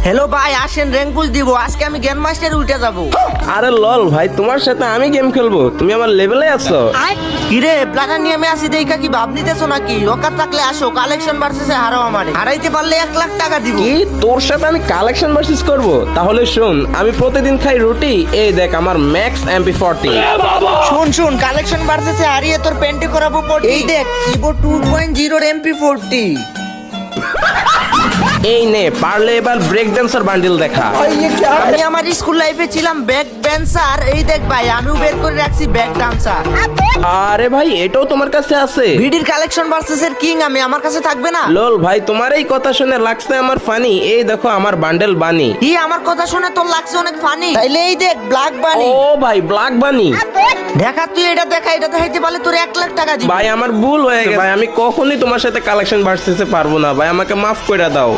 Hello ভাই, আসেন rank push দিব। আজকে আমি গ্র্যান্ড মাস্টারে উঠে যাবো। আরে লল ভাই, তোমার সাথে আমি গেম খেলবো? তুমি আমার লেভেলে আছো? কিরে প্লাটানিয়ামে আসি দেখা কি ভাব নিতেছো নাকি? রকার থাকলে আসো, কালেকশন ভার্সেসে হারাও আমারে। হারাইতে পারলে 1 লাখ টাকা দিব। কি তোর সাথে আমি কালেকশন ভার্সেস করব? তাহলে শোন, আমি প্রতিদিন খাই রুটি, এই দেখ আমার ম্যাক্স MP40। শুন কালেকশন ভার্সেসে হারিয়ে তোর পেন্টে করাবো পট। এই দেখ ইভো 2.0 এর MP40। এই নে, পারলে এবার ব্রেক ড্যান্সার বান্ডিল দেখা। আমি আমার স্কুল লাইফে ছিলাম ব্যাক ড্যান্সার। এই দেখ ভাই, আমিও বের করে রাখছি ব্যাক ডান্সার। আরে ভাই, এটাও তোমার কাছে আছে? ভিডির কালেকশন ভার্সেসের কিং আমি, আমার কাছে থাকবে না? লল ভাই, তোমার এই কথা শুনে লাগছে আমার ফানি। এই দেখো আমার বান্ডেল বানি। কি আমার কথা শুনে তোর লাগছে অনেক ফানি? তাইলে এই দেখ ব্ল্যাক বানি। ও ভাই, ব্ল্যাক বানি। দেখা তুই এটা দেখা, এটা দেখাইতে পারলে তোর 1 লাখ টাকা দিব। ভাই আমার ভুল হয়ে গেছে ভাই, আমি কখনোই তোমার সাথে কালেকশন ভার্সেসে পারবো না ভাই, আমাকে মাফ করে দাও।